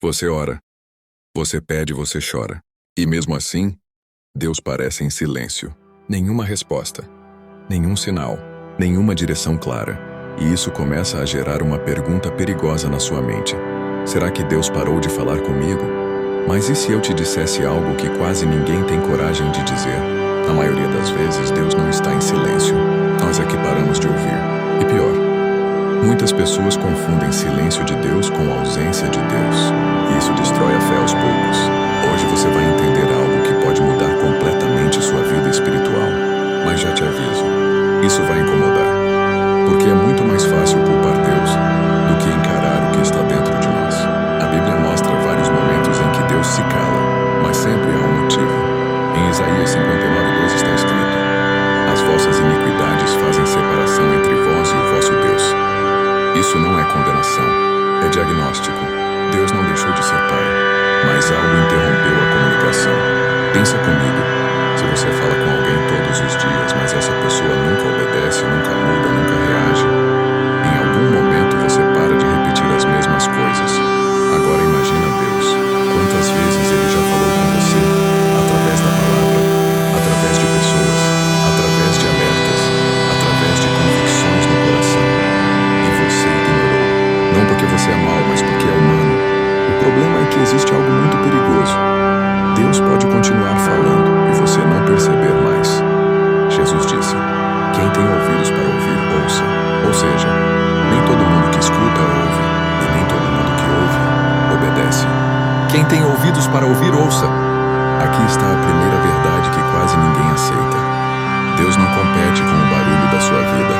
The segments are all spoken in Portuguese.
Você ora, você pede, você chora. E mesmo assim, Deus parece em silêncio. Nenhuma resposta, nenhum sinal, nenhuma direção clara. E isso começa a gerar uma pergunta perigosa na sua mente. Será que Deus parou de falar comigo? Mas e se eu te dissesse algo que quase ninguém tem coragem de dizer? Na maioria das vezes, Deus não está em silêncio. Nós é que paramos de ouvir. E pior, muitas pessoas confundem silêncio de Deus com ausência de Deus. E isso destrói a fé aos poucos. Hoje você vai entender algo que pode mudar completamente sua vida espiritual. Mas já te aviso, isso vai incomodar. Porque é muito mais fácil culpar Deus do que encarar o que está dentro de nós. A Bíblia mostra vários momentos em que Deus se cala, mas sempre há um motivo. Em Isaías 59:12 está escrito: as vossas iniquidades fazem separação entre vós e o vosso Deus. Isso não é condenação, é diagnóstico. Deus não deixou de ser pai, mas algo interrompeu a comunicação. Pensa comigo, se você fala com alguém todos os dias, mas essa pessoa nunca obedece, nunca muda, nunca reage, em algum momento você para de repetir as mesmas coisas. Agora imagina Deus. Quantas vezes Ele já falou com você, através da palavra, através de pessoas, através de alertas, através de convicções no coração. E você ignorou. Não porque você é mau, mas porque é humano. O problema é que existe algo muito perigoso. Deus pode continuar falando e você não perceber mais. Jesus disse: quem tem ouvidos para ouvir, ouça. Ou seja, nem todo mundo que escuta ouve, e nem todo mundo que ouve obedece. Quem tem ouvidos para ouvir, ouça. Aqui está a primeira verdade que quase ninguém aceita. Deus não compete com o barulho da sua vida.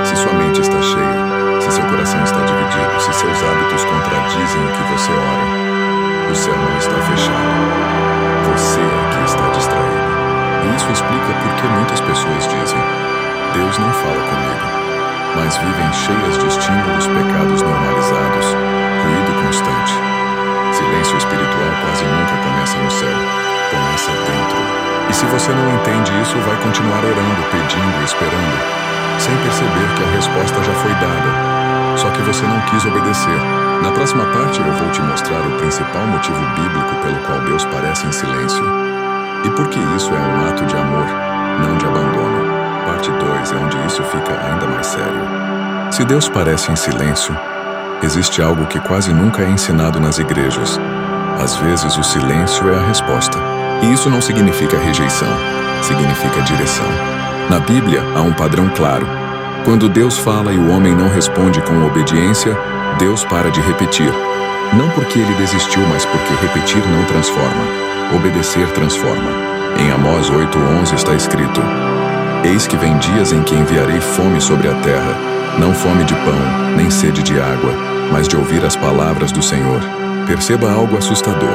Se sua mente está cheia, se seu coração está dividido, se seus hábitos contradizem o que você ora, o céu não está fechado. Você é que está distraído. E isso explica por que muitas pessoas dizem: Deus não fala comigo, mas vivem cheias de estímulos, pecados normalizados, ruído constante. Silêncio espiritual quase nunca começa no céu, começa dentro. E se você não entende isso, vai continuar orando, pedindo, esperando, sem perceber que a resposta já foi dada, só que você não quis obedecer. Na próxima parte eu vou te mostrar o principal motivo bíblico pelo qual Deus parece em silêncio. E por que isso é um ato de amor, não de abandono. Parte 2 é onde isso fica ainda mais sério. Se Deus parece em silêncio, existe algo que quase nunca é ensinado nas igrejas. Às vezes o silêncio é a resposta. E isso não significa rejeição, significa direção. Na Bíblia há um padrão claro. Quando Deus fala e o homem não responde com obediência, Deus para de repetir. Não porque ele desistiu, mas porque repetir não transforma. Obedecer transforma. Em Amós 8:11 está escrito: eis que vem dias em que enviarei fome sobre a terra, não fome de pão, nem sede de água, mas de ouvir as palavras do Senhor. Perceba algo assustador.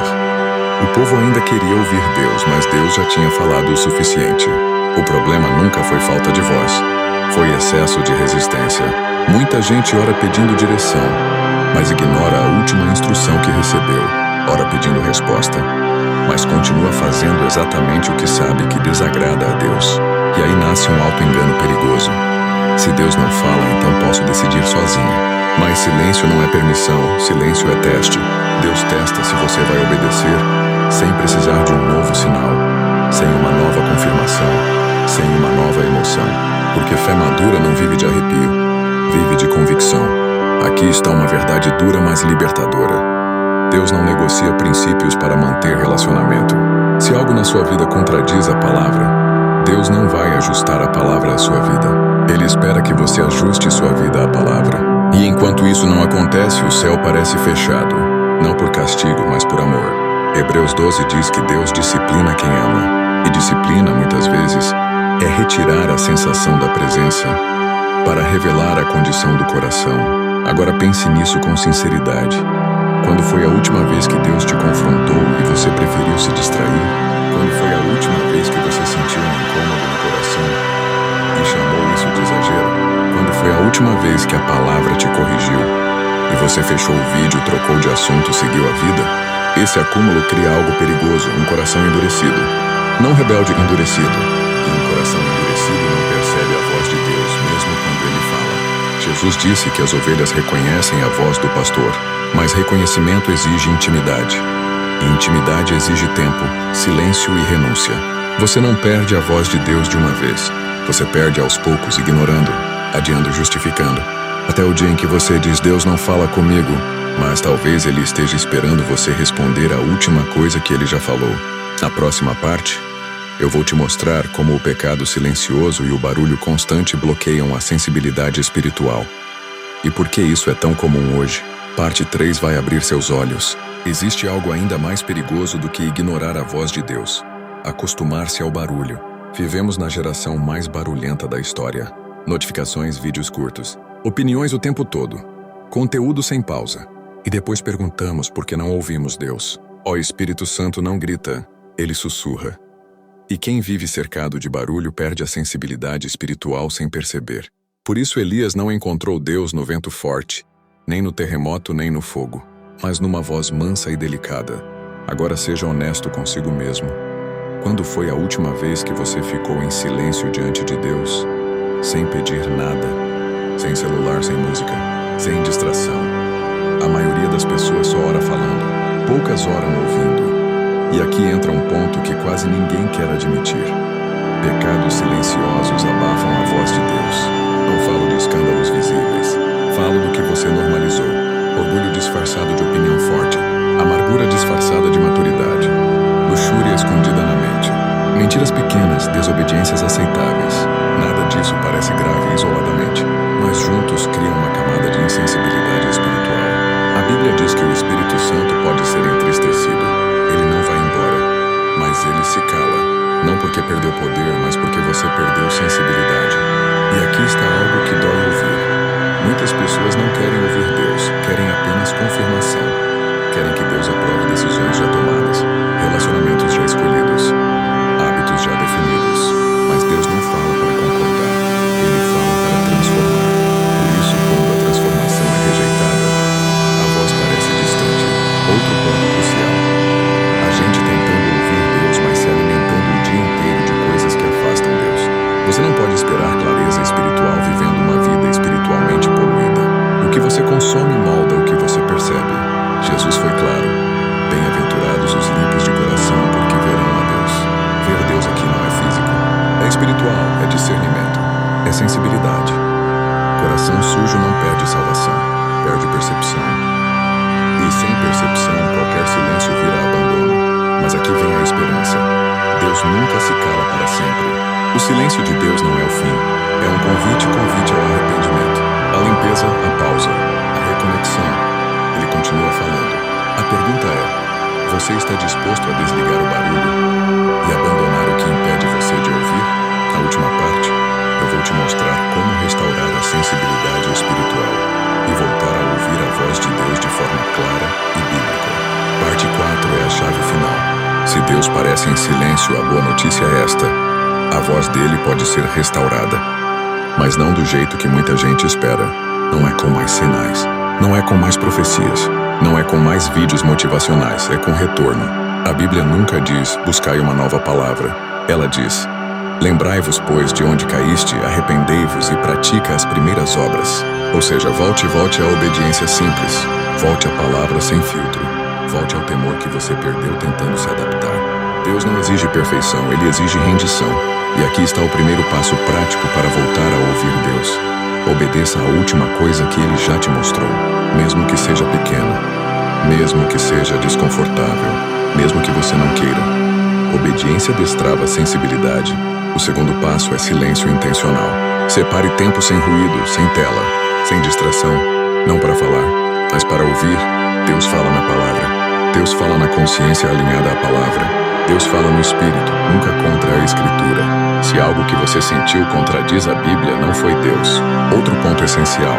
O povo ainda queria ouvir Deus, mas Deus já tinha falado o suficiente. O problema nunca foi falta de voz, foi excesso de resistência. Muita gente ora pedindo direção, mas ignora a última instrução que recebeu. Ora pedindo resposta, mas continua fazendo exatamente o que sabe que desagrada a Deus. E aí nasce um auto-engano perigoso. Se Deus não fala, então posso decidir sozinho. Mas silêncio não é permissão, silêncio é teste. Deus testa se você vai obedecer, sem precisar de um novo sinal, sem uma nova confirmação, sem uma nova emoção. Porque fé madura não vive de arrepio, vive de convicção. Aqui está uma verdade dura, mas libertadora. Deus não negocia princípios para manter relacionamento. Se algo na sua vida contradiz a palavra, Deus não vai ajustar a palavra à sua vida. Ele espera que você ajuste sua vida à palavra. E enquanto isso não acontece, o céu parece fechado. Não por castigo, mas por amor. Hebreus 12 diz que Deus disciplina quem ama. E disciplina, muitas vezes, é retirar a sensação da presença para revelar a condição do coração. Agora pense nisso com sinceridade. Quando foi a última vez que Deus te confrontou e você preferiu se distrair? Quando foi a última vez que você sentiu um incômodo no coração e chamou isso de exagero? Quando foi a última vez que a palavra te corrigiu e você fechou o vídeo, trocou de assunto e seguiu a vida? Esse acúmulo cria algo perigoso, um coração endurecido. Não rebelde, endurecido. E um coração endurecido não percebe a voz de Deus, mesmo quando Ele fala. Jesus Jesus disse que as ovelhas reconhecem a voz do pastor, mas reconhecimento exige intimidade. E intimidade exige tempo, silêncio e renúncia. Você não perde a voz de Deus de uma vez. Você perde aos poucos, ignorando, adiando, justificando. Até o dia em que você diz: Deus não fala comigo, mas talvez Ele esteja esperando você responder a última coisa que Ele já falou. Na próxima parte, eu vou te mostrar como o pecado silencioso e o barulho constante bloqueiam a sensibilidade espiritual. E por que isso é tão comum hoje? Parte 3 vai abrir seus olhos. Existe algo ainda mais perigoso do que ignorar a voz de Deus: acostumar-se ao barulho. Vivemos na geração mais barulhenta da história. Notificações, vídeos curtos, opiniões o tempo todo, conteúdo sem pausa. E depois perguntamos por que não ouvimos Deus. O Espírito Santo não grita, Ele sussurra. E quem vive cercado de barulho perde a sensibilidade espiritual sem perceber. Por isso Elias não encontrou Deus no vento forte, nem no terremoto, nem no fogo, mas numa voz mansa e delicada. Agora seja honesto consigo mesmo. Quando foi a última vez que você ficou em silêncio diante de Deus, sem pedir nada, sem celular, sem música, sem distração? A maioria das pessoas só ora falando, poucas oram ouvindo. E aqui entra um ponto que quase ninguém quer admitir. Pecados silenciosos abafam a voz de Deus. Não falo de escândalos visíveis. Falo do que você normalizou. Orgulho disfarçado de opinião forte. Amargura disfarçada de maturidade. Luxúria escondida na mente. Mentiras pequenas, desobediências aceitáveis. Nada disso parece grave isoladamente, mas juntos criam uma camada de insensibilidade espiritual. A Bíblia diz que o Espírito Santo pode ser entristecido. Ele não vai embora, mas ele se cala. Não porque perdeu poder, mas porque você perdeu sensibilidade. E aqui está algo que dói ouvir. Muitas pessoas não querem ouvir Deus, querem apenas confirmação. Querem que Deus aprove decisões já tomadas, relacionamentos já escolhidos, hábitos já definidos. Mas Deus não fala para concordar, Ele fala para transformar. Por isso, quando a transformação é rejeitada, a voz parece distante. Outro ponto crucial: a gente tentando ouvir Deus, mas se alimentando o dia inteiro de coisas que afastam Deus. Você não pode esperar clareza espiritual vivendo uma vida espiritualmente poluída. O que você consome molda o que você percebe. Jesus foi claro: bem-aventurados os limpos de coração, porque verão a Deus. Ver Deus aqui não é físico, é espiritual, é discernimento, é sensibilidade. Coração sujo não perde salvação, perde percepção. E sem percepção, qualquer silêncio vira abandono. Mas aqui vem a esperança. Deus nunca se cala para sempre. O silêncio de Deus não é o fim. É um convite ao arrependimento. A limpeza, a pausa, a reconexão. Ele continua falando. A pergunta é: você está disposto a desligar o barulho e abandonar o que impede você de ouvir? Na última parte, eu vou te mostrar como restaurar a sensibilidade espiritual e voltar a ouvir a voz de Deus de forma clara e bíblica. Parte 4 é a chave final. Se Deus parece em silêncio, a boa notícia é esta: a voz dele pode ser restaurada. Mas não do jeito que muita gente espera. Não é com mais sinais. Não é com mais profecias. Não é com mais vídeos motivacionais. É com retorno. A Bíblia nunca diz: buscai uma nova palavra. Ela diz: lembrai-vos, pois, de onde caíste, arrependei-vos e pratica as primeiras obras. Ou seja, volte à obediência simples. Volte à palavra sem filtro. Volte ao temor que você perdeu tentando se adaptar. Deus não exige perfeição, Ele exige rendição. E aqui está o primeiro passo prático para voltar a ouvir Deus. Obedeça a última coisa que Ele já te mostrou, mesmo que seja pequena, mesmo que seja desconfortável, mesmo que você não queira. Obediência destrava a sensibilidade. O segundo passo é silêncio intencional. Separe tempo sem ruído, sem tela, sem distração, não para falar, mas para ouvir. Deus fala na palavra. Deus fala na consciência alinhada à palavra. Deus fala no Espírito, nunca contra a Escritura. Se algo que você sentiu contradiz a Bíblia, não foi Deus. Outro ponto essencial: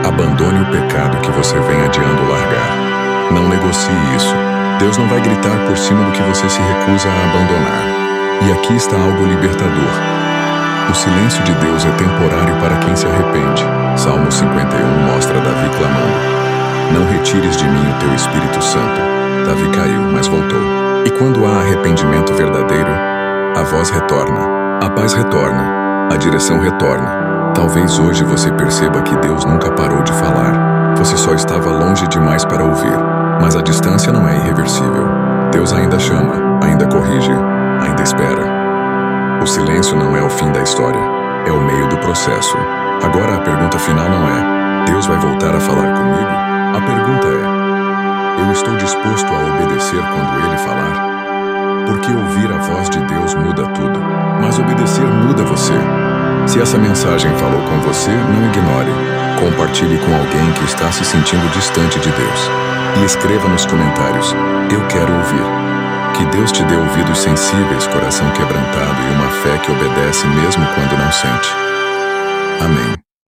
abandone o pecado que você vem adiando largar. Não negocie isso. Deus não vai gritar por cima do que você se recusa a abandonar. E aqui está algo libertador. O silêncio de Deus é temporário para quem se arrepende. Salmo 51 mostra Davi clamando: não retires de mim o teu Espírito Santo. Davi caiu, mas voltou. E quando há arrependimento verdadeiro, a voz retorna, a paz retorna, a direção retorna. Talvez hoje você perceba que Deus nunca parou de falar. Você só estava longe demais para ouvir. Mas a distância não é irreversível. Deus ainda chama, ainda corrige, ainda espera. O silêncio não é o fim da história, é o meio do processo. Agora a pergunta final não é: Deus vai voltar a falar comigo? A pergunta é: eu estou disposto a obedecer quando Ele falar? Porque ouvir a voz de Deus muda tudo, mas obedecer muda você. Se essa mensagem falou com você, não ignore. Compartilhe com alguém que está se sentindo distante de Deus. E escreva nos comentários: eu quero ouvir. Que Deus te dê ouvidos sensíveis, coração quebrantado e uma fé que obedece mesmo quando não sente. Amém.